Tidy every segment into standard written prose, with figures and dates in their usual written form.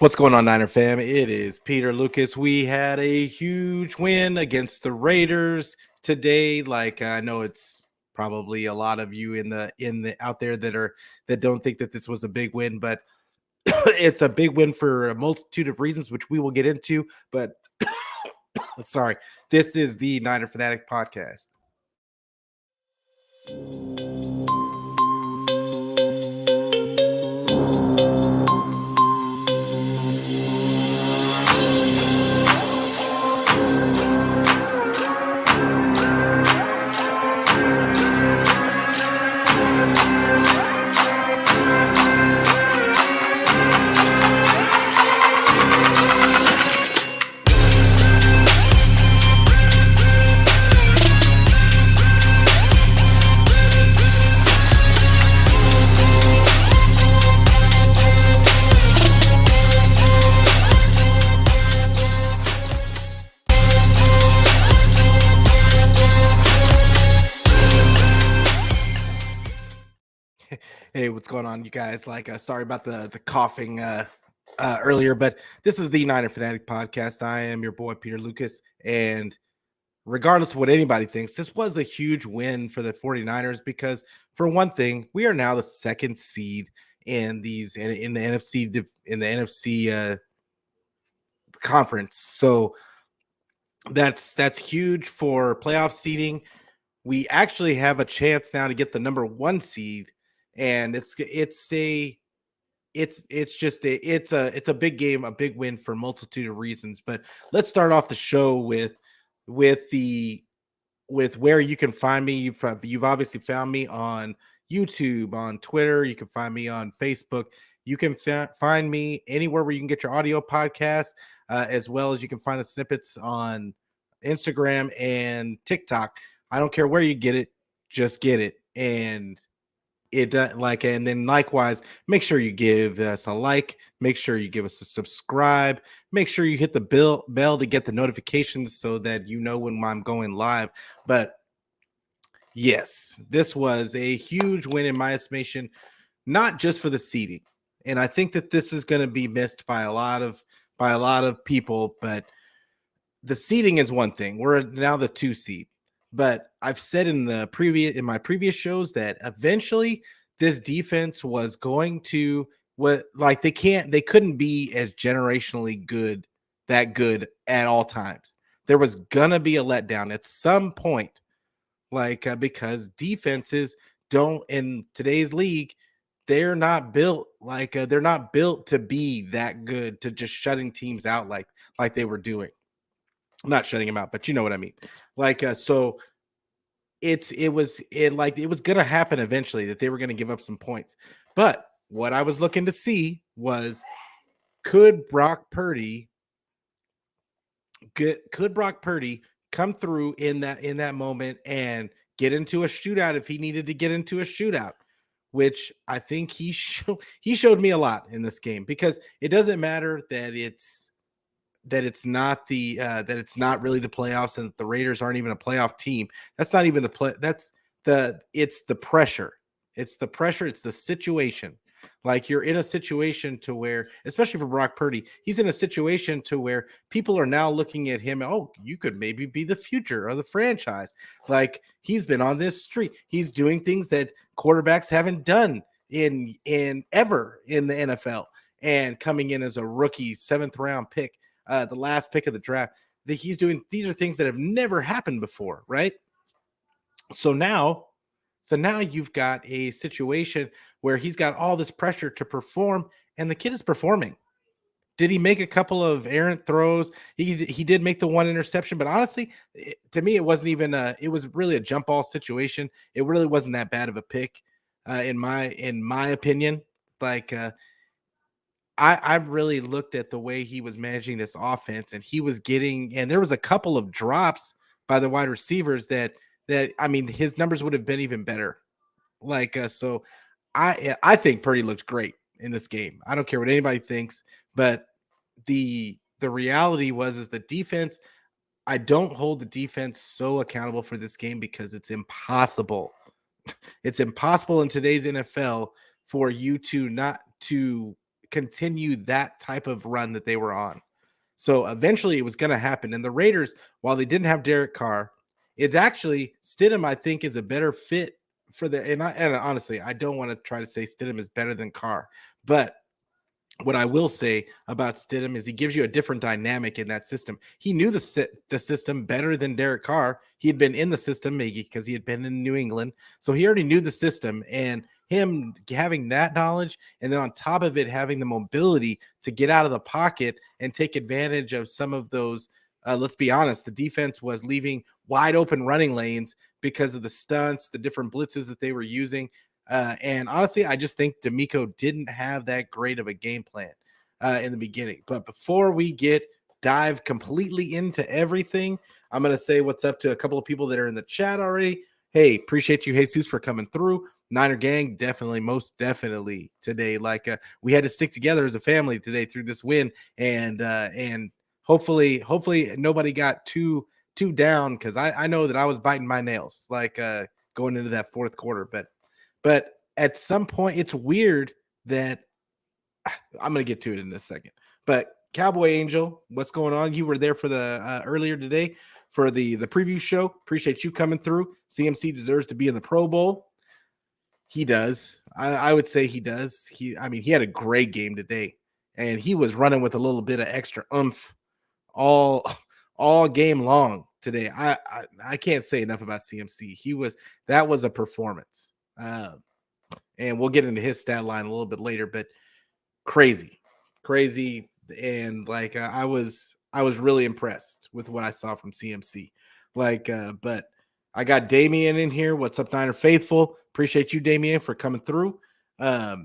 What's going on, Niner fam? It is Peter Lucas. We had a huge win against the Raiders today. I know it's probably a lot of you in the out there that don't think that this was a big win, but it's a big win for a multitude of reasons, which we will get into. But sorry, this is the Niner Fanatic Podcast. Hey, what's going on, you guys? Sorry about the coughing earlier, but this is the Niner Fanatic Podcast. I am your boy Peter Lucas, and regardless of what anybody thinks, this was a huge win for the 49ers because, for one thing, we are now the second seed in the NFC conference. So that's huge for playoff seeding. We actually have a chance now to get the number one seed, and it's a big game, a big win for a multitude of reasons. But let's start off the show with where you can find me. You've obviously found me on YouTube, on Twitter. You can find me on Facebook. You can find me anywhere where you can get your audio podcasts, as well as you can find the snippets on Instagram and TikTok. I don't care where you get it, just get it. And and then likewise, make sure you give us a like, make sure you give us a subscribe, make sure you hit the bell to get the notifications so that you know when I'm going live. But yes, this was a huge win in my estimation, not just for the seeding. And I think that this is going to be missed by a lot of people, but the seeding is one thing. We're now the 2 seed. But I've said in my previous shows that eventually this defense was going to they couldn't be as generationally good at all times. There was gonna be a letdown at some point, because defenses don't, in today's league, they're not built to be that good, to just shutting teams out like they were doing. I'm not shutting him out, but you know what I mean. So it was gonna happen eventually that they were gonna give up some points. But what I was looking to see was, could Brock Purdy come through in that moment and get into a shootout if he needed to get into a shootout, which I think he showed me a lot in this game, because it doesn't matter that it's not really the playoffs and that the Raiders aren't even a playoff team. That's not even it's the pressure. It's the pressure. It's the situation. You're in a situation to where, especially for Brock Purdy, he's in a situation to where people are now looking at him. Oh, you could maybe be the future of the franchise. He's been on this streak. He's doing things that quarterbacks haven't done in ever in the NFL, and coming in as a rookie 7th round pick. The last pick of the draft, that he's doing. These are things that have never happened before, right? So now you've got a situation where he's got all this pressure to perform, and the kid is performing. Did he make a couple of errant throws? He did make the one interception, but honestly, to me, it wasn't even it was really a jump ball situation. It really wasn't that bad of a pick, in my opinion. I really looked at the way he was managing this offense, and there was a couple of drops by the wide receivers that I mean, his numbers would have been even better. So I think Purdy looked great in this game. I don't care what anybody thinks, but the reality is the defense. I don't hold the defense so accountable for this game, because it's impossible. It's impossible in today's NFL for you to continue that type of run that they were on. So eventually it was going to happen. And the Raiders, while they didn't have Derek Carr, it actually Stidham, I think, is a better fit for the. And honestly, I don't want to try to say Stidham is better than Carr, but what I will say about Stidham is he gives you a different dynamic in that system. He knew the system better than Derek Carr. He had been in the system maybe because he had been in New England. So he already knew the system, and him having that knowledge and then on top of it having the mobility to get out of the pocket and take advantage of some of those let's be honest, the defense was leaving wide open running lanes because of the stunts, the different blitzes that they were using. And honestly, I just think D'Amico didn't have that great of a game plan in the beginning. But before we dive completely into everything, I'm going to say what's up to a couple of people that are in the chat already. Hey, appreciate you, Jesus, for coming through. Niner gang, definitely, most definitely today. Like we had to stick together as a family today through this win, and hopefully nobody got too down because I know that I was biting my nails like going into that fourth quarter, but at some point, it's weird that I'm going to get to it in a second. But Cowboy Angel, what's going on? You were there for the earlier today for the preview show. Appreciate you coming through. CMC deserves to be in the Pro Bowl. He does. I would say he does. He had a great game today, and he was running with a little bit of extra oomph all game long today. I can't say enough about CMC. That was a performance. And we'll get into his stat line a little bit later, but crazy. And like, I was really impressed with what I saw from CMC. But I got Damien in here. What's up, Niner Faithful? Appreciate you, Damien, for coming through. Mac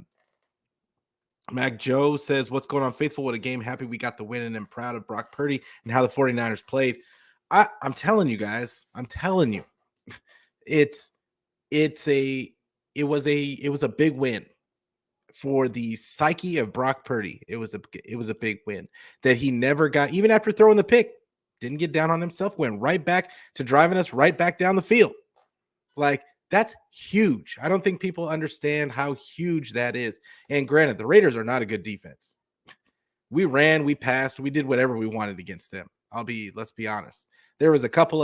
Joe says, what's going on, Faithful? What a game. Happy we got the win and I'm proud of Brock Purdy and how the 49ers played. I'm telling you guys, it was a big win for the psyche of Brock Purdy. It was a big win that he never got, even after throwing the pick, didn't get down on himself, went right back to driving us right back down the field. Like, that's huge. I don't think people understand how huge that is. And granted, the Raiders are not a good defense. We ran, we passed, we did whatever we wanted against them. Let's be honest. They had a couple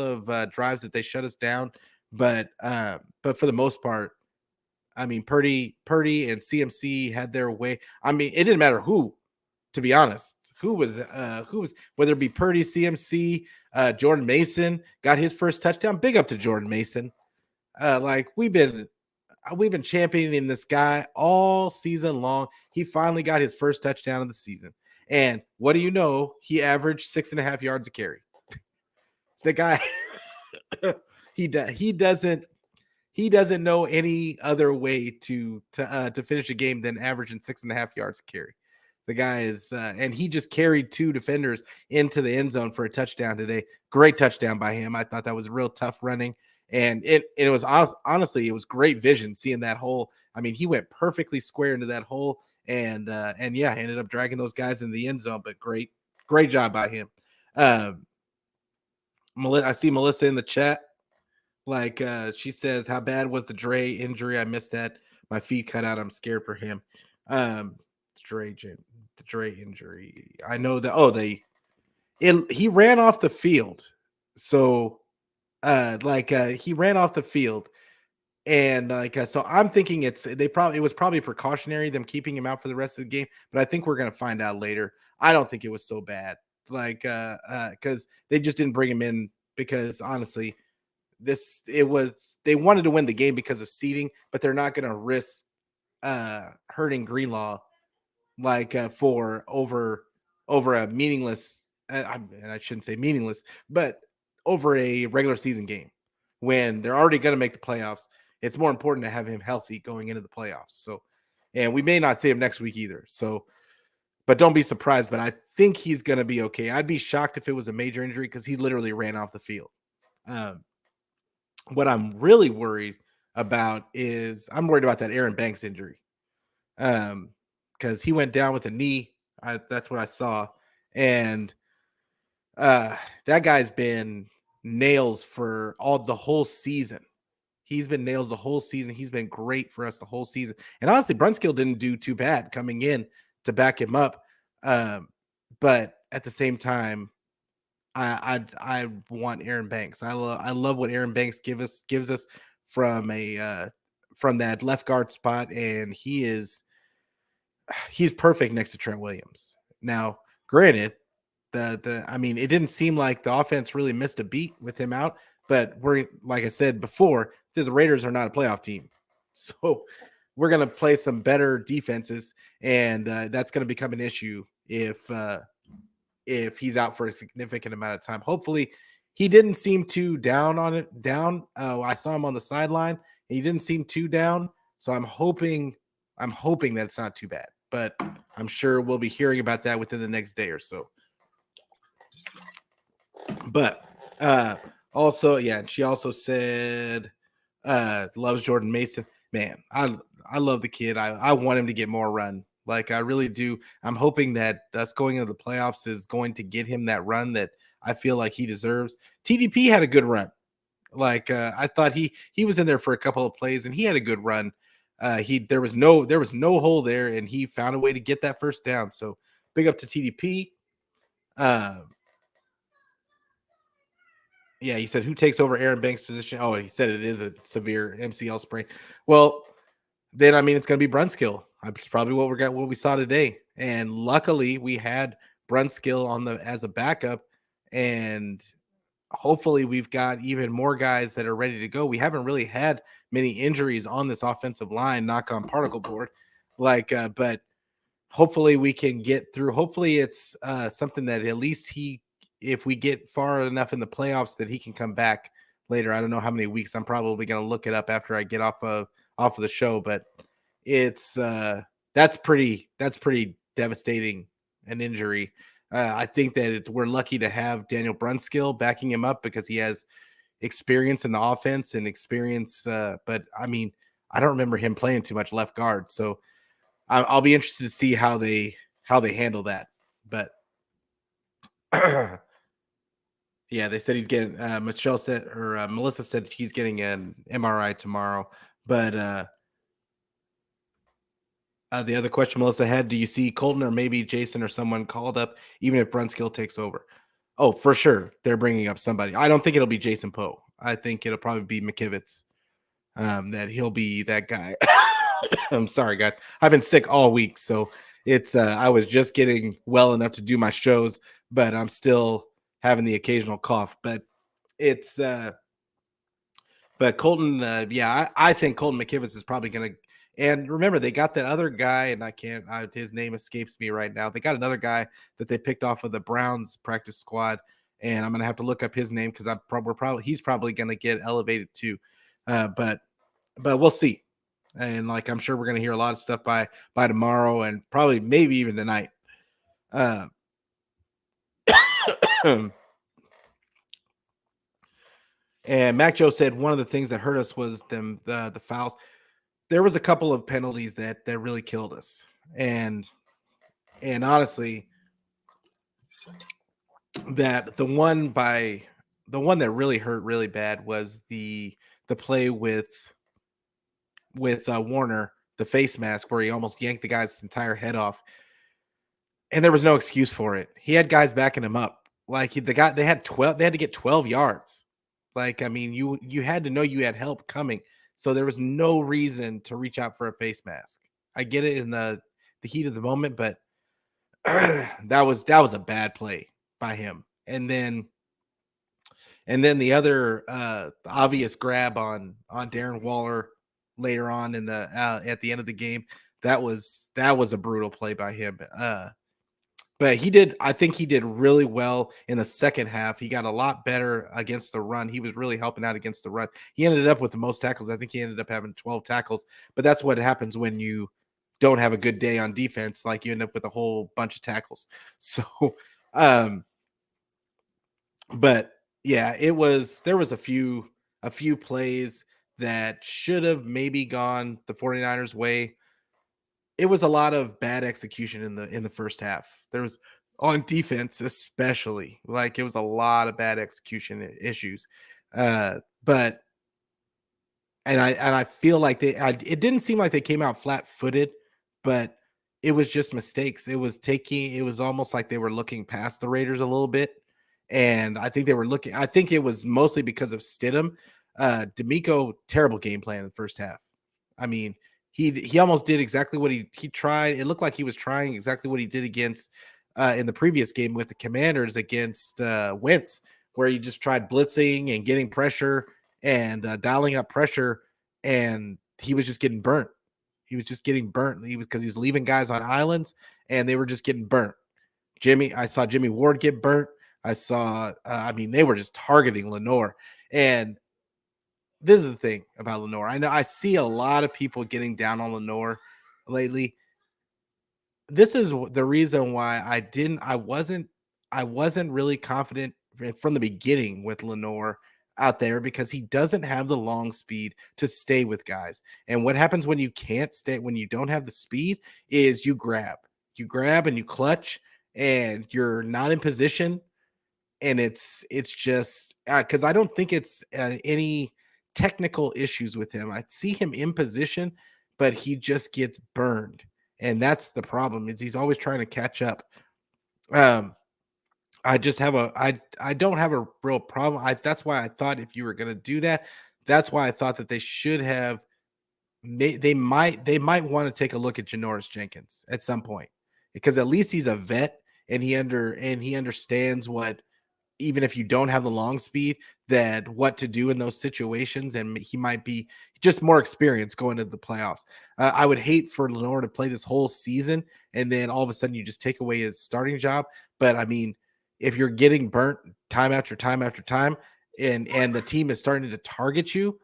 of drives that they shut us down, but for the most part, I mean, Purdy and CMC had their way. I mean, it didn't matter who, to be honest, who was whether it be Purdy, CMC, Jordan Mason got his first touchdown. Big up to Jordan Mason. Like we've been championing this guy all season long. He finally got his first touchdown of the season. And what do you know? He averaged 6.5 yards a carry. The guy, he doesn't know any other way to finish a game than averaging 6.5 yards a carry. The guy is, and he just carried two defenders into the end zone for a touchdown today. Great touchdown by him. I thought that was real tough running. And it was honestly, it was great vision seeing that hole. I mean, he went perfectly square into that hole and yeah, ended up dragging those guys in the end zone, but great job by him. I see Melissa in the chat. Like she says, how bad was the Dre injury? I missed that. My feet cut out. I'm scared for him. The Dre injury. I know that. He ran off the field. So he ran off the field, and so I'm thinking it was probably precautionary, them keeping him out for the rest of the game, but I think we're gonna find out later. I don't think it was so bad, because they just didn't bring him in because honestly, they wanted to win the game because of seeding, but they're not gonna risk hurting Greenlaw for over a meaningless, and I shouldn't say meaningless, but over a regular season game when they're already going to make the playoffs. It's more important to have him healthy going into the playoffs. So, and we may not see him next week either. So, but don't be surprised. But I think he's going to be okay. I'd be shocked if it was a major injury because he literally ran off the field. What I'm really worried about is that Aaron Banks injury. Because he went down with a knee. That's what I saw. And that guy's been nails for the whole season. He's been nails the whole season. He's been great for us the whole season. And honestly, Brunskill didn't do too bad coming in to back him up. But at the same time, I want Aaron Banks. I love what Aaron Banks gives us from from that left guard spot, and he's perfect next to Trent Williams. Now, granted, I mean, it didn't seem like the offense really missed a beat with him out, but we're like I said before, the Raiders are not a playoff team, so we're gonna play some better defenses, and that's gonna become an issue if he's out for a significant amount of time. Hopefully, he didn't seem too down on it. I saw him on the sideline, and he didn't seem too down. So I'm hoping that it's not too bad. But I'm sure we'll be hearing about that within the next day or so. But also, yeah, she also said loves Jordan Mason. Man, I love the kid. I want him to get more run. Like, I really do. I'm hoping that us going into the playoffs is going to get him that run that I feel like he deserves. TDP had a good run. Like, I thought he was in there for a couple of plays, and he had a good run. There was no hole there, and he found a way to get that first down. So big up to TDP. Yeah, he said, who takes over Aaron Banks' position? Oh, he said it is a severe MCL sprain. Well, then I mean it's going to be Brunskill. It's probably what we saw today. And luckily we had Brunskill as a backup, and hopefully we've got even more guys that are ready to go. We haven't really had many injuries on this offensive line, knock on particle board. But hopefully we can get through. Hopefully it's something that at least if we get far enough in the playoffs that he can come back later. I don't know how many weeks. I'm probably going to look it up after I get off of the show, but it's that's pretty devastating an injury. I think that we're lucky to have Daniel Brunskill backing him up because he has experience in the offense and experience. But I mean, I don't remember him playing too much left guard, so I'll be interested to see how they handle that. But yeah, they said he's getting. Melissa said he's getting an MRI tomorrow. But the other question Melissa had: do you see Colton or maybe Jason or someone called up, even if Brunskill takes over? Oh, for sure, they're bringing up somebody. I don't think it'll be Jason Poe. I think it'll probably be McKivitz. That he'll be that guy. I'm sorry, guys. I've been sick all week, so it's. I was just getting well enough to do my shows, but I'm still having the occasional cough. But it's. But Colton, I think Colton McKivitz is probably going to. And remember, they got that other guy, and his name escapes me right now. They got another guy that they picked off of the Browns practice squad, and I'm going to have to look up his name because he's probably going to get elevated too. But we'll see. And I'm sure we're going to hear a lot of stuff by tomorrow, and probably maybe even tonight. And Mac Joe said one of the things that hurt us was the fouls. There was a couple of penalties that really killed us, and honestly, that the one that really hurt really bad was the play with Warner, the face mask where he almost yanked the guy's entire head off, and there was no excuse for it. He had guys backing him up. They had to get 12 yards. I mean, you had to know you had help coming. So there was no reason to reach out for a face mask. I get it in the heat of the moment, but that was a bad play by him. And then the other obvious grab on Darren Waller later on in the at the end of the game, that was a brutal play by him. But I think he did really well in the second half. He got a lot better against the run. He was really helping out against the run. He ended up with the most tackles. I think he ended up having 12 tackles. But that's what happens when you don't have a good day on defense. You end up with a whole bunch of tackles. So, but yeah, there was a few plays that should have maybe gone the 49ers way. It was a lot of bad execution in the first half. There was on defense, especially it was a lot of bad execution issues. But And I feel like it didn't seem like they came out flat-footed, but it was just mistakes. It was almost like they were looking past the Raiders a little bit, and I think it was mostly because of Stidham. D'Amico, terrible game plan in the first half. I mean, he almost did exactly what he tried. It looked like he was trying exactly what he did against in the previous game with the Commanders against Wentz, where he just tried blitzing and getting pressure and dialing up pressure, and he was just getting burnt. He was just getting burnt because he was leaving guys on islands, and they were just getting burnt. I saw Jimmy Ward get burnt. I saw, I mean, they were just targeting Lenore, and this is the thing about Lenore. I know I see a lot of people getting down on Lenore lately. This is the reason why I wasn't really confident from the beginning with Lenore out there, because he doesn't have the long speed to stay with guys. And what happens when you can't stay, when you don't have the speed, is you grab and you clutch, and you're not in position. And it's just because I don't think it's any technical issues with him. I see him in position, but he just gets burned, and that's the problem. Is he's always trying to catch up. Um, I just have a I don't have a real problem. That's why I thought if you were going to do that, that's why I thought that they should have. They might want to take a look at Janoris Jenkins at some point, because at least he's a vet, and he understands what, even if you don't have the long speed, that what to do in those situations, and he might be just more experienced going into the playoffs. I would hate for Lenore to play this whole season and then all of a sudden you just take away his starting job. But I mean, if you're getting burnt time after time after time, and the team is starting to target you,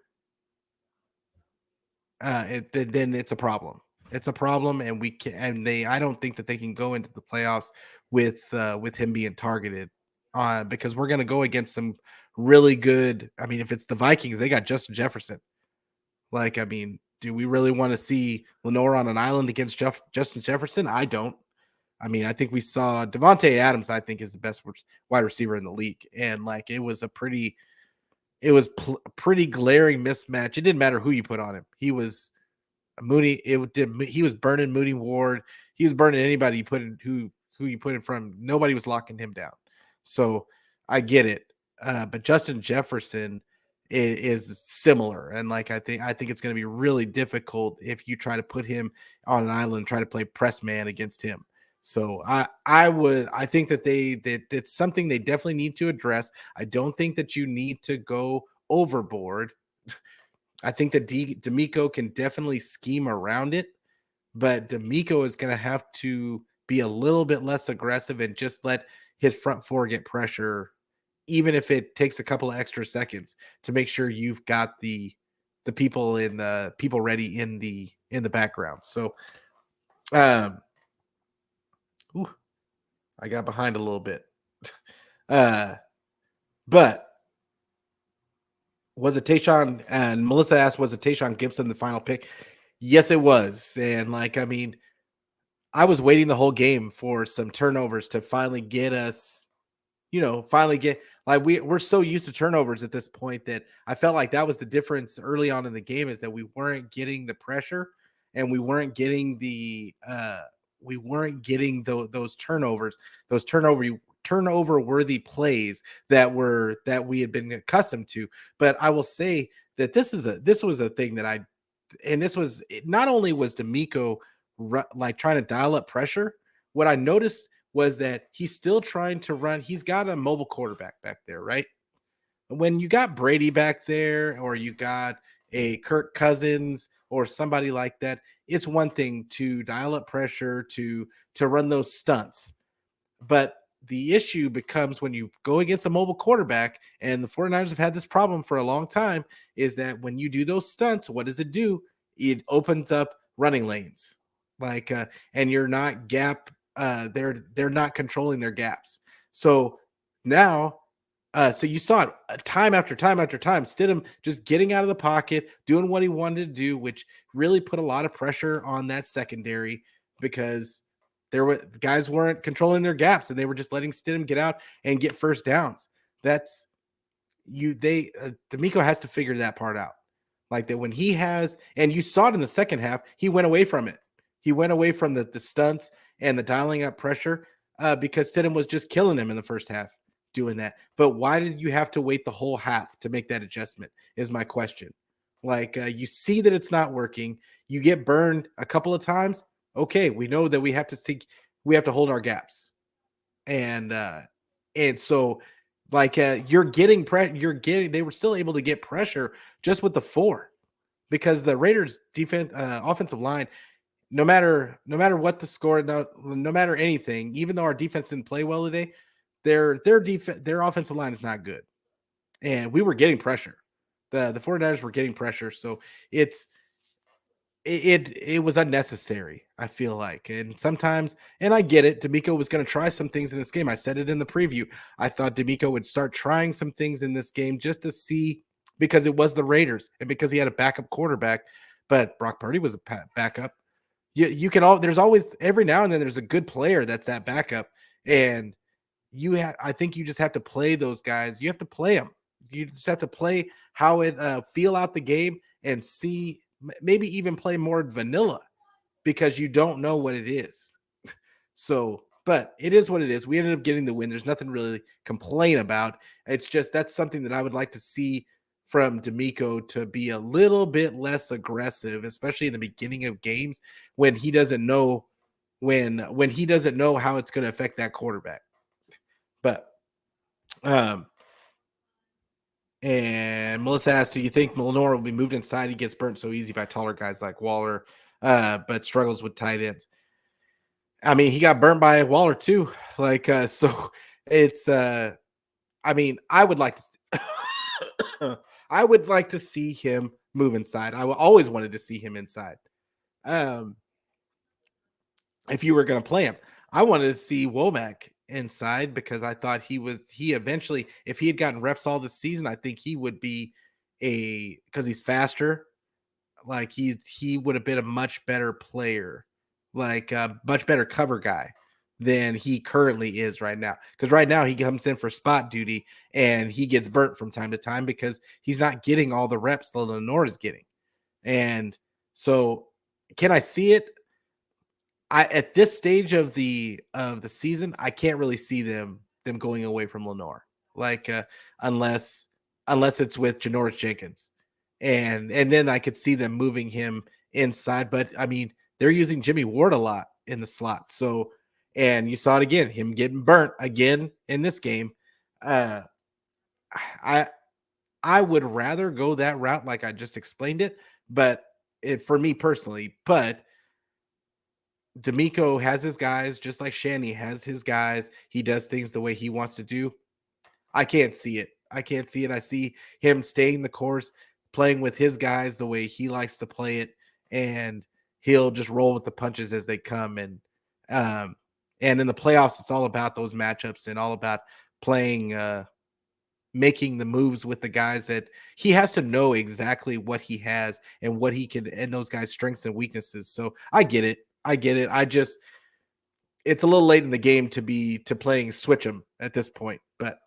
then it's a problem. It's a problem, and we can. And they, I don't think that they can go into the playoffs with him being targeted, because we're going to go against some really good. I mean, if it's the Vikings, they got Justin Jefferson. Like, I mean, do we really want to see Lenore on an island against Justin Jefferson? I don't. I mean, I think we saw Devontae Adams. I think is the best wide receiver in the league, and like a pretty glaring mismatch. It didn't matter who you put on him. He was Mooney. He was burning Mooney Ward. He was burning anybody you put in who you put in front of him. Nobody was locking him down. So I get it. But Justin Jefferson is similar, and like I think it's going to be really difficult if you try to put him on an island and try to play press man against him. So I think that it's something they definitely need to address. I don't think that you need to go overboard. I think that D'Amico can definitely scheme around it, but D'Amico is going to have to be a little bit less aggressive and just let his front four get pressure, even if it takes a couple of extra seconds, to make sure you've got the people ready in the background. So, um, ooh, I got behind a little bit. But was it Tayshaun? And Melissa asked, was it Tayshaun Gibson the final pick? Yes, it was. And like, I mean, I was waiting the whole game for some turnovers to finally get us, finally get, like, we're so used to turnovers at this point that I felt like that was the difference early on in the game, is that we weren't getting the pressure, and we weren't getting those turnovers, those turnover worthy plays that we had been accustomed to. But I will say that this was a thing that not only was D'Amico like trying to dial up pressure. What I noticed was that he's still trying to run. He's got a mobile quarterback back there, right? When you got Brady back there, or you got a Kirk Cousins or somebody like that, it's one thing to dial up pressure, to run those stunts. But the issue becomes when you go against a mobile quarterback, and the 49ers have had this problem for a long time, is that when you do those stunts, what does it do? It opens up running lanes. Like, and you're not they're not controlling their gaps. So now, so you saw it time after time after time. Stidham just getting out of the pocket, doing what he wanted to do, which really put a lot of pressure on that secondary, because guys weren't controlling their gaps, and they were just letting Stidham get out and get first downs. D'Amico has to figure that part out. Like that when he has, and you saw it in the second half, he went away from it. He went away from the stunts and the dialing up pressure because Stidham was just killing him in the first half doing that. But why did you have to wait the whole half to make that adjustment? Is my question. Like you see that it's not working. You get burned a couple of times. Okay, we know that we have to hold our gaps, and so like you're getting they were still able to get pressure just with the four because the Raiders defense offensive line, no matter what the score, no matter anything, even though our defense didn't play well today, their offensive line is not good, and we were getting pressure. The 49ers were getting pressure, so it's it was unnecessary, I feel like. And sometimes, and I get it, D'Amico was going to try some things in this game. I said it in the preview. I thought D'Amico would start trying some things in this game just to see, because it was the Raiders and because he had a backup quarterback. But Brock Purdy was a backup. You can all, there's always, every now and then there's a good player that's that backup, and I think you just have to play those guys. You have to play them. You just have to play how it feel out the game and see, maybe even play more vanilla, because you don't know what it is. So, but it is what it is. We ended up getting the win. There's nothing really to complain about. It's just, that's something that I would like to see from D'Amico, to be a little bit less aggressive, especially in the beginning of games when he doesn't know when he doesn't know how it's going to affect that quarterback. But and Melissa asked, do you think Lenore will be moved inside? He gets burnt so easy by taller guys like Waller, but struggles with tight ends. I mean, he got burnt by Waller too. Like, so it's, I mean, I would like to, I would like to see him move inside. I always wanted to see him inside. If you were going to play him, I wanted to see Womack inside, because I thought he eventually, if he had gotten reps all this season, I think he would be because he's faster. Like he would have been a much better player, like a much better cover guy than he currently is right now. Because right now he comes in for spot duty and he gets burnt from time to time because he's not getting all the reps that Lenore is getting. And so, can I see it? At this stage of the season, I can't really see them going away from Lenore, like unless it's with Janoris Jenkins, and then I could see them moving him inside. But I mean, they're using Jimmy Ward a lot in the slot, so, and you saw it again, him getting burnt again in this game. I would rather go that route, like I just explained it, but for me personally, but D'Amico has his guys, just like Shanny has his guys. He does things the way he wants to do. I can't see it. I see him staying the course, playing with his guys the way he likes to play it, and he'll just roll with the punches as they come. And in the playoffs, it's all about those matchups and all about playing, making the moves with the guys that he has to know exactly what he has and what he can, and those guys' strengths and weaknesses. So I get it. It's a little late in the game to playing switch them at this point. But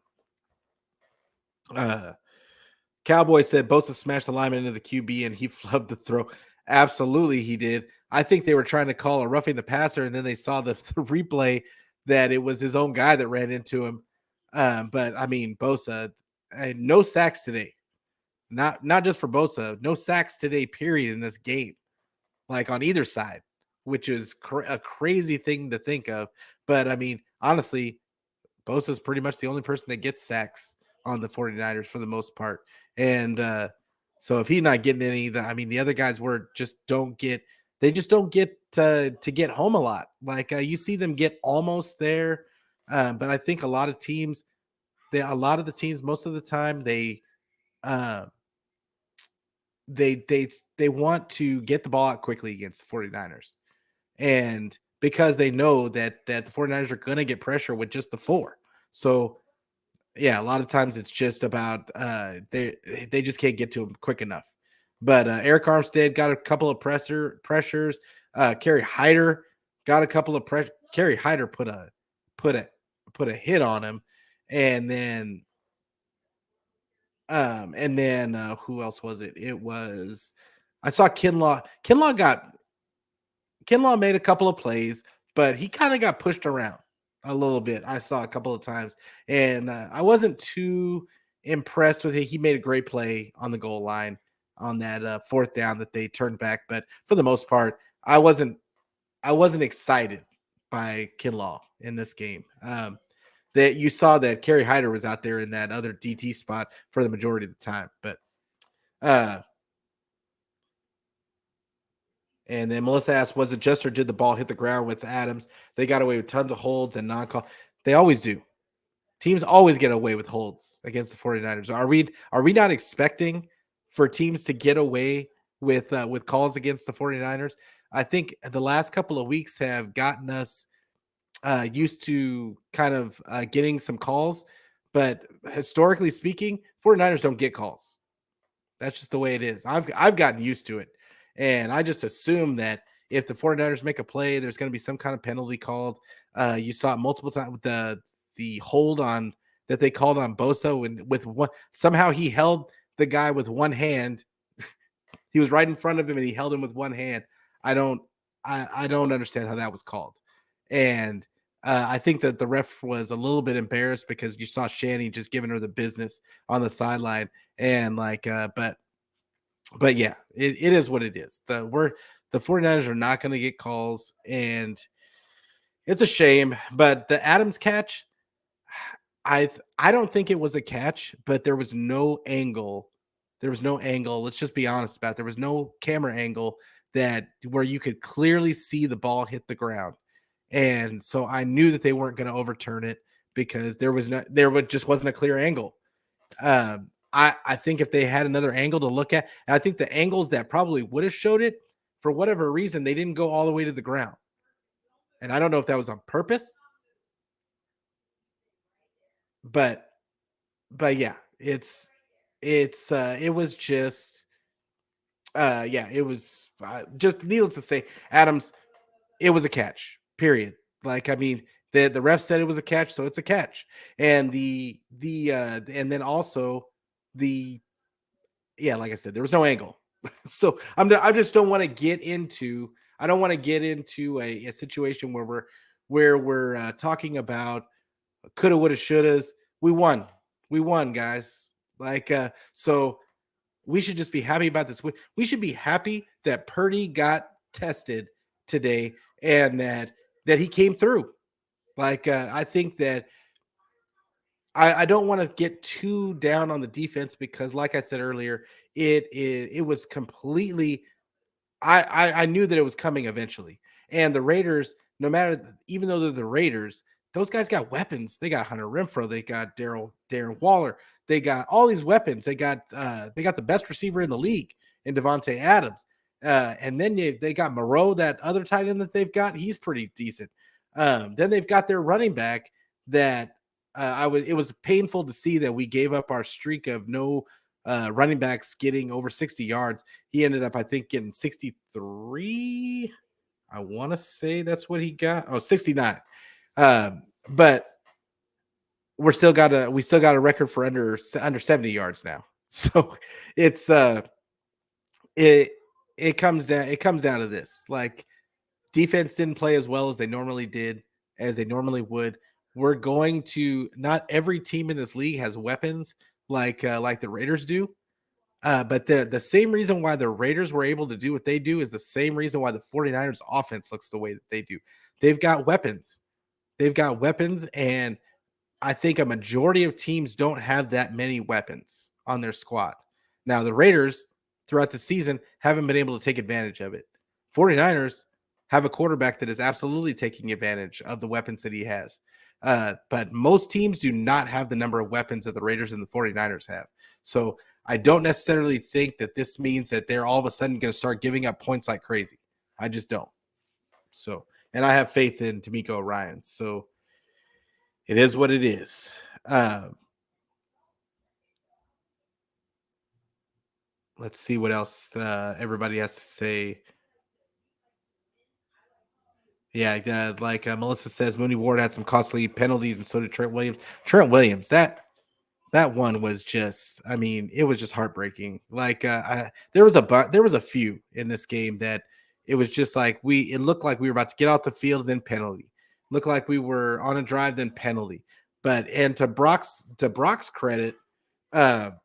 Cowboy said Bosa smashed the lineman into the QB and he flubbed the throw. Absolutely, he did. I think they were trying to call a roughing the passer, and then they saw the replay that it was his own guy that ran into him. But I mean, Bosa, no sacks today. Not just for Bosa, no sacks today, period, in this game, like on either side, which is a crazy thing to think of. But I mean, honestly, Bosa is pretty much the only person that gets sacks on the 49ers for the most part. And so if he's not getting any, I mean, the other guys just don't get to get home a lot. Like you see them get almost there. But I think a lot of the teams, most of the time, they want to get the ball out quickly against the 49ers. And because they know that the 49ers are going to get pressure with just the four. So yeah, a lot of times it's just about they just can't get to him quick enough. But Eric Armstead got a couple of pressures. Kerry Hyder got a couple of pressure. Kerry Hyder put a hit on him, and then And then who else was it? It was I saw Kinlaw. Kinlaw made a couple of plays, but he kind of got pushed around a little bit. I saw a couple of times, and I wasn't too impressed with it. He made a great play on the goal line on that fourth down that they turned back, but for the most part, I wasn't excited by Kinlaw in this game. That you saw that Kerry Hyder was out there in that other DT spot for the majority of the time, but uh, and then Melissa asked, was it just or did the ball hit the ground with Adams? They got away with tons of holds and non-call. They always do. Teams always get away with holds against the 49ers. Are we not expecting for teams to get away with calls against the 49ers? I think the last couple of weeks have gotten us used to kind of getting some calls, but historically speaking, 49ers don't get calls. That's just the way it is. I've gotten used to it. And I just assume that if the 49ers make a play, there's going to be some kind of penalty called. You saw it multiple times with the hold on that they called on Bosa when with one somehow he held the guy with one hand. He was right in front of him and he held him with one hand. I don't understand how that was called. And I think that the ref was a little bit embarrassed because you saw Shanny just giving her the business on the sideline. And but yeah, it is what it is. The 49ers are not going to get calls, and it's a shame. But the Adams catch, I don't think it was a catch, but there was no angle. There was no angle. Let's just be honest about it. There was no camera angle that where you could clearly see the ball hit the ground. And so I knew that they weren't going to overturn it because just wasn't a clear angle. I think if they had another angle to look at, and I think the angles that probably would have showed it, for whatever reason, they didn't go all the way to the ground. And I don't know if that was on purpose, but yeah, it was just yeah, it was just needless to say, Adams, it was a catch. Period. Like I mean, the ref said it was a catch, so it's a catch. And and then also the yeah, like I said, there was no angle. So I just don't want to get into I don't want to get into a situation where we're talking about coulda, woulda, shouldas. We won, guys. So we should just be happy about this. We should be happy that Purdy got tested today and that he came through. I think that I don't want to get too down on the defense because, like I said earlier, it was completely. I knew that it was coming eventually, and the Raiders, no matter even though they're the Raiders, those guys got weapons. They got Hunter Renfrow, they got Darren Waller, they got all these weapons. They got the best receiver in the league in Devontae Adams, and then they got Moreau, that other tight end that they've got. He's pretty decent. Then they've got their running back that it was painful to see that we gave up our streak of no running backs getting over 60 yards. He ended up, I think, getting 63. I want to say that's what he got. Oh, 69. But we still got a record for under 70 yards now. So it's it comes down to this. Like defense didn't play as well as they normally would. We're going to not every team in this league has weapons like the Raiders do. But the same reason why the Raiders were able to do what they do is the same reason why the 49ers offense looks the way that they do. They've got weapons. And I think a majority of teams don't have that many weapons on their squad. Now, the Raiders throughout the season haven't been able to take advantage of it. 49ers have a quarterback that is absolutely taking advantage of the weapons that he has. But most teams do not have the number of weapons that the Raiders and the 49ers have. So I don't necessarily think that this means that they're all of a sudden going to start giving up points like crazy. I just don't. So, and I have faith in D'Amico Ryan. So it is what it is. Let's see what else everybody has to say. Yeah, like Melissa says, Mooney Ward had some costly penalties, and so did Trent Williams. Trent Williams, that that one was just, I mean, it was just heartbreaking. Like there was a few in this game that it was just like it looked like we were about to get off the field, then penalty. Looked like we were on a drive, then penalty. But and to Brock's credit,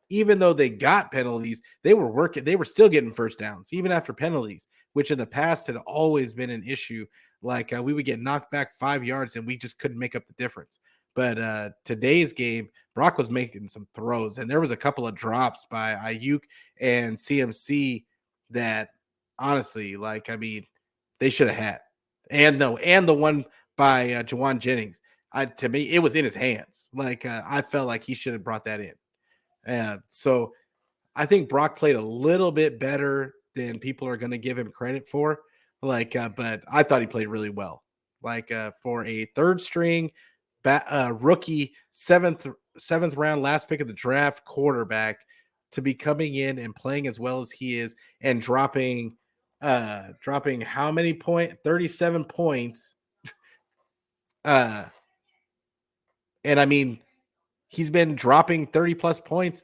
even though they got penalties, they were working, they were still getting first downs, even after penalties, which in the past had always been an issue. Like we would get knocked back 5 yards and we just couldn't make up the difference. But today's game, Brock was making some throws, and there was a couple of drops by Aiyuk and CMC that honestly, like, I mean, they should have had. And the one by Juwan Jennings, to me, it was in his hands. Like I felt like he should have brought that in. So I think Brock played a little bit better than people are going to give him credit for. Like, but I thought he played really well. Like for a third string rookie, seventh round, last pick of the draft quarterback to be coming in and playing as well as he is and dropping how many 37 points. Uh, and I mean, he's been dropping 30 plus points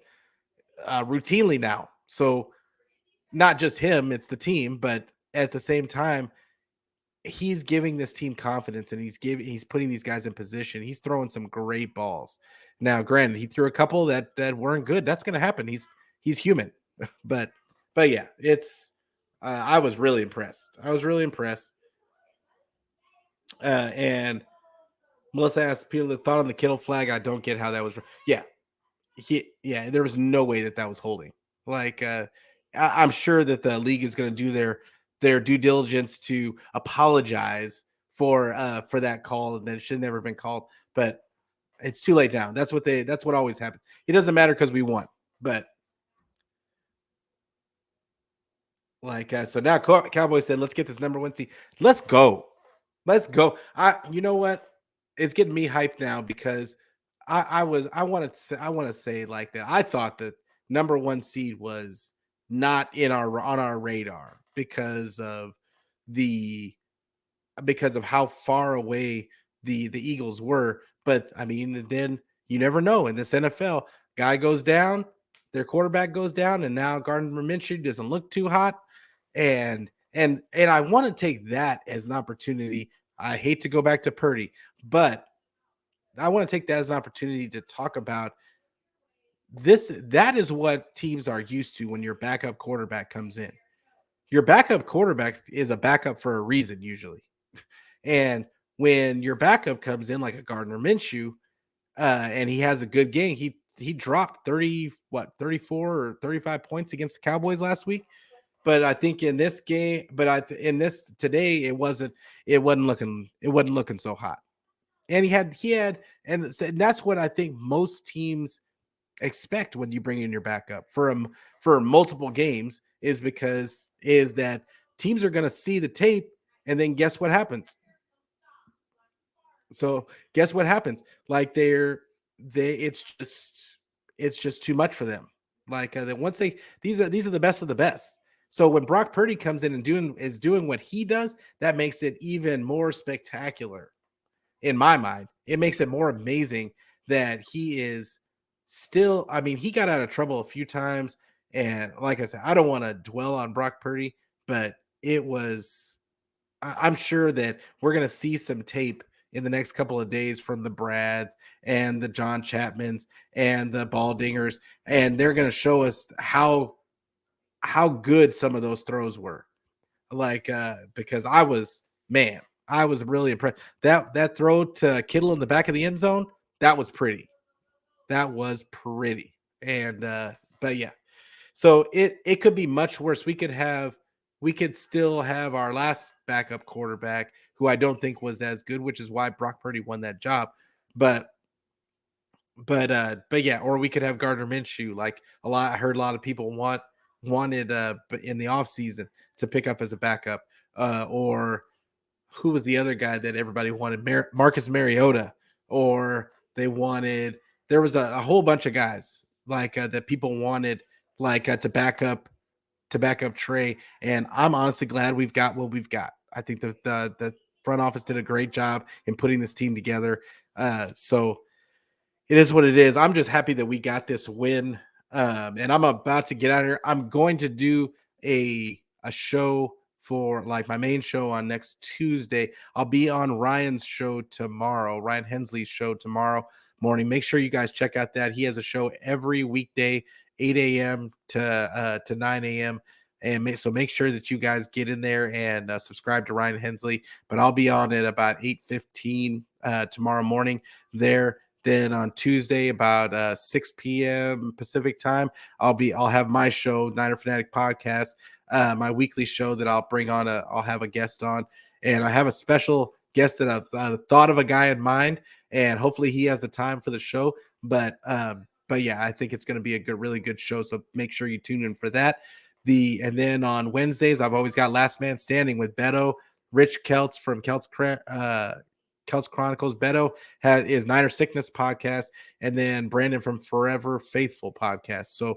routinely now. So not just him, it's the team, but at the same time, he's giving this team confidence and he's putting these guys in position. He's throwing some great balls. Now, granted, he threw a couple that weren't good. That's going to happen. He's human. but yeah, it's I was really impressed. And Melissa asked Peter the thought on the Kittle flag. I don't get how that was. Yeah, there was no way that was holding. Like I'm sure that the league is going to do their due diligence to apologize for that call, and that it should have never been called. But it's too late now. That's what always happens. It doesn't matter because we won. But like so now Cowboys said, let's get this number 1 seed. Let's go. You know what? It's getting me hyped now because I want to say like that. I thought that number 1 seed was not on our radar because of how far away the Eagles were. But I mean, then you never know in this NFL. Guy goes down, their quarterback goes down, and now Gardner Minshew doesn't look too hot. And I want to take that as an opportunity. I hate to go back to Purdy, but I want to take that as an opportunity to talk about this. That is what teams are used to when your backup quarterback comes in. Your backup quarterback is a backup for a reason, usually. And when your backup comes in like a Gardner Minshew, and he has a good game, he dropped 34 or 35 points against the Cowboys last week. But I think in this game, in this today, it wasn't looking so hot. And and that's what I think most teams expect when you bring in your backup for multiple games is that teams are going to see the tape, and then guess what happens? So guess what happens? Like it's just too much for them. Like once these are the best of the best. So when Brock Purdy comes in and doing what he does, that makes it even more spectacular. In my mind, it makes it more amazing that he is still. I mean, he got out of trouble a few times, and like I said, I don't want to dwell on Brock Purdy, but it was. I'm sure that we're going to see some tape in the next couple of days from the Brads and the John Chapmans and the Baldingers, and they're going to show us how good some of those throws were. Like because I was really impressed. That throw to Kittle in the back of the end zone, that was pretty. And but yeah. So it could be much worse. We could still have our last backup quarterback, who I don't think was as good, which is why Brock Purdy won that job. But yeah, or we could have Gardner Minshew. Like I heard a lot of people wanted in the offseason to pick up as a backup. Or who was the other guy that everybody wanted? Marcus Mariota. Or there was a whole bunch of guys like that people wanted like to back up Trey. And I'm honestly glad we've got what we've got. I think the front office did a great job in putting this team together. So It is what it is. I'm just happy that we got this win. And I'm about to get out of here. I'm going to do a show for like my main show on next Tuesday. I'll be on Ryan's show tomorrow, Ryan Hensley's show tomorrow morning. Make sure you guys check out that. He has a show every weekday, 8 a.m. to 9 a.m. And so make sure that you guys get in there and subscribe to Ryan Hensley. But I'll be on at about 8:15 tomorrow morning there. Then on Tuesday about 6 p.m. Pacific time, I'll have my show, Niner Fanatic Podcast, my weekly show that I'll bring on. I'll have a guest on, and I have a special guest that I've thought of a guy in mind, and hopefully he has the time for the show. But yeah, I think it's going to be a really good show. So make sure you tune in for that. And then on Wednesdays, I've always got Last Man Standing with Beto, Rich Kelts from Kelts Chronicles. Beto is Niner Sickness podcast, and then Brandon from Forever Faithful podcast. So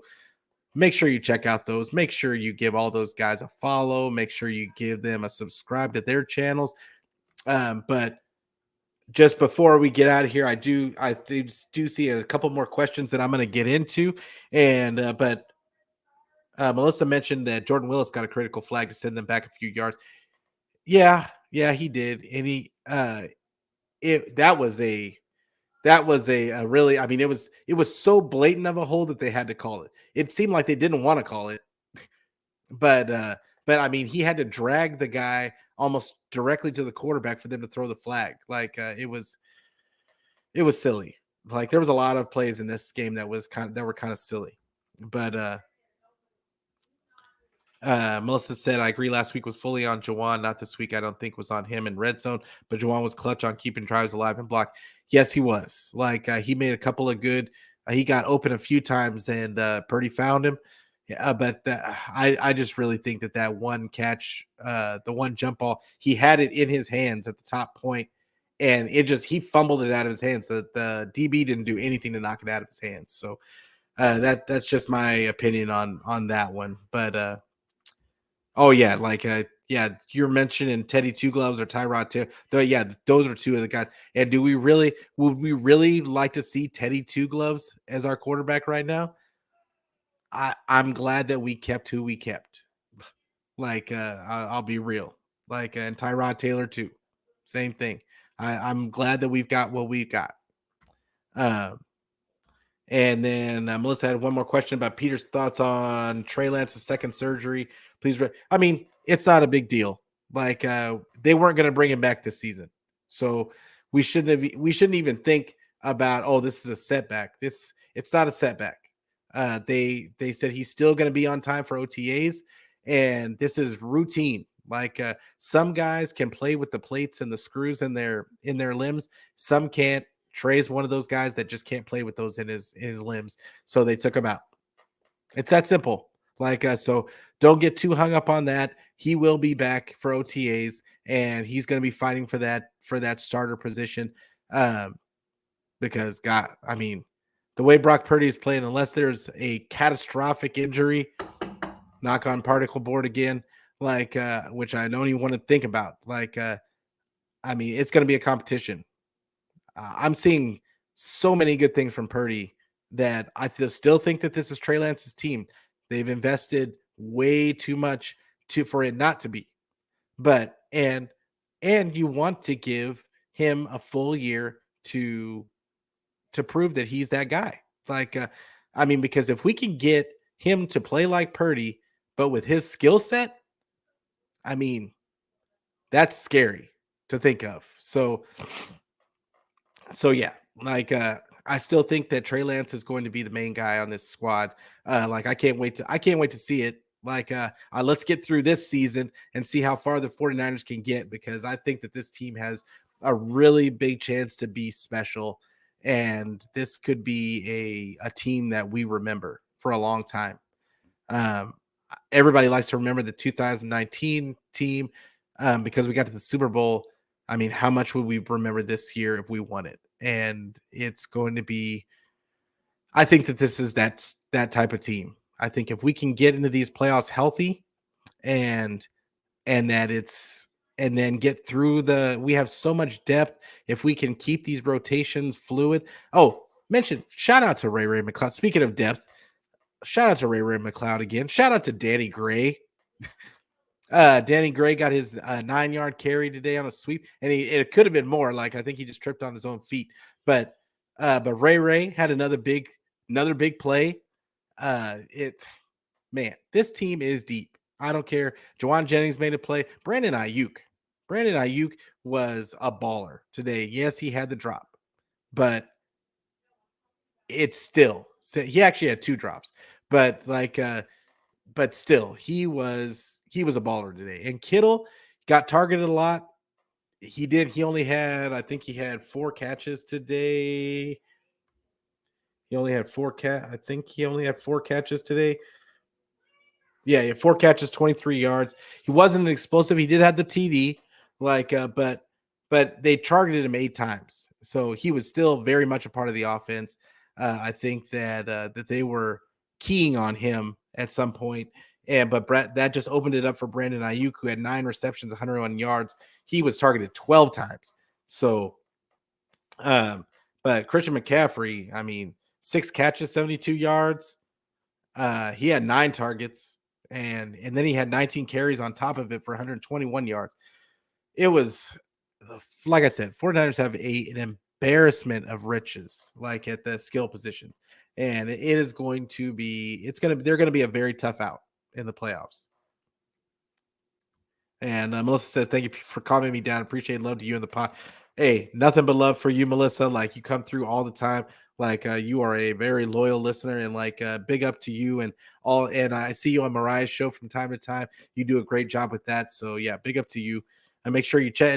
make sure you check out those. Make sure you give all those guys a follow. Make sure you give them a subscribe to their channels. But just before we get out of here, I do see a couple more questions that I'm going to get into, and but Melissa mentioned that Jordan Willis got a critical flag to send them back a few yards. Yeah, he did, and that was a really, I mean, it was so blatant of a hold that they had to call it. It seemed like they didn't want to call it, but I mean, he had to drag the guy almost directly to the quarterback for them to throw the flag. Like it was silly. Like there was a lot of plays in this game that were kind of silly, but Melissa said, I agree. Last week was fully on Juwan. Not this week. I don't think was on him in red zone, but Juwan was clutch on keeping drives alive and block. Yes, he was. Like he made a couple of good. He got open a few times, and Purdy found him. But I just really think that one catch, the one jump ball, he had it in his hands at the top point, and he fumbled it out of his hands. The DB didn't do anything to knock it out of his hands. So that's just my opinion on that one. But oh yeah, like yeah, you're mentioning Teddy Two Gloves or Tyrod Taylor. Yeah, those are two of the guys. And would we really like to see Teddy Two Gloves as our quarterback right now? I'm glad that we kept who we kept. Like I'll be real. Like and Tyrod Taylor too. Same thing. I'm glad that we've got what we got. And then Melissa had one more question about Peter's thoughts on Trey Lance's second surgery. Please, I mean, it's not a big deal. Like they weren't going to bring him back this season, so we shouldn't even think about, oh, this is a setback. It's not a setback. They said he's still going to be on time for OTAs, and this is routine. Like some guys can play with the plates and the screws in their limbs, some can't. Trey's one of those guys that just can't play with those in his limbs, so they took him out. It's that simple. Like so don't get too hung up on that. He will be back for OTAs, and he's going to be fighting for that starter position. Because God, I mean, the way Brock Purdy is playing, unless there's a catastrophic injury, knock on particle board again, like which I don't even want to think about. Like I mean, it's going to be a competition. I'm seeing so many good things from Purdy that I still think that this is Trey Lance's team. They've invested way too much for it not to be. But and you want to give him a full year to prove that he's that guy. Like I mean, because if we can get him to play like Purdy, but with his skill set, I mean, that's scary to think of. So yeah, like I still think that Trey Lance is going to be the main guy on this squad. Like I can't wait to see it. Like let's get through this season and see how far the 49ers can get, because I think that this team has a really big chance to be special, and this could be a team that we remember for a long time. Everybody likes to remember the 2019 team because we got to the Super Bowl. I mean, how much would we remember this year if we won it? And it's going to be, I think that this is that type of team. I think if we can get into these playoffs healthy and then get through we have so much depth. If we can keep these rotations fluid. Oh, shout out to Ray McLeod. Speaking of depth, shout out to Ray McLeod again. Shout out to Danny Gray. Danny Gray got his 9-yard carry today on a sweep, and it could have been more. Like I think he just tripped on his own feet, but Ray had another big play. This team is deep. I don't care. Juwan Jennings made a play. Brandon Aiyuk was a baller today. Yes, he had the drop, but it's still, he actually had 2 drops, but but still he was a baller today. And Kittle got targeted a lot. He only had, I think he had 4 catches today. I think he only had 4 catches today. Yeah, he had 4 catches, 23 yards. He wasn't an explosive. He did have the TD, but they targeted him 8 times. So he was still very much a part of the offense. I think that they were keying on him at some point. But Brett, that just opened it up for Brandon Aiyuk, who had 9 receptions, 101 yards. He was targeted 12 times. So, but Christian McCaffrey, I mean, 6 catches, 72 yards. He had 9 targets, and then he had 19 carries on top of it for 121 yards. It was, like I said, 49ers have an embarrassment of riches, like at the skill positions. And they're going to be a very tough out in the playoffs. And Melissa says, thank you for calming me down. Appreciate love to you in the pod. Hey, nothing but love for you, Melissa. Like, you come through all the time. Like, you are a very loyal listener, and like, big up to you and all. And I see you on Mariah's show from time to time. You do a great job with that. So yeah, big up to you. And make sure you check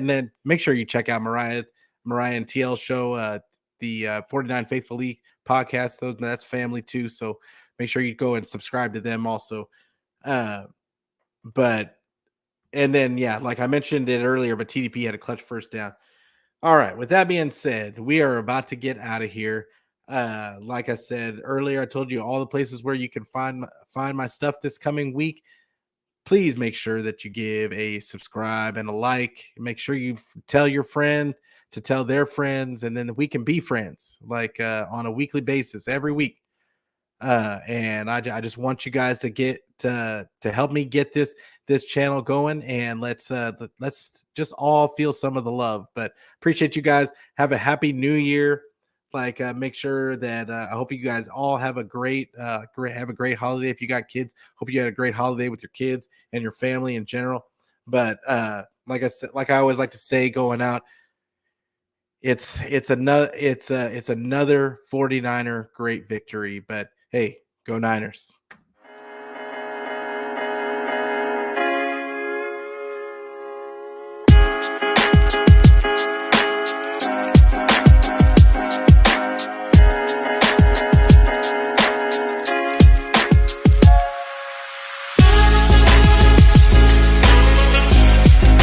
out Mariah and TL show, the 49 Faithful League podcast. That's family too. So make sure you go and subscribe to them also. And then, yeah, like I mentioned it earlier, but TDP had a clutch first down. All right. With that being said, we are about to get out of here. Like I said earlier, I told you all the places where you can find my stuff this coming week. Please make sure that you give a subscribe and a like. Make sure you tell your friend to tell their friends, and then we can be friends like on a weekly basis every week. And I just want you guys to get to help me get this channel going, and let's just all feel some of the love. But appreciate you guys. Have a happy new year. Like, make sure that I hope you guys all have a great holiday. If you got kids, hope you had a great holiday with your kids and your family in general. But like I said, like I always like to say going out, it's another 49er great victory. But hey, go Niners.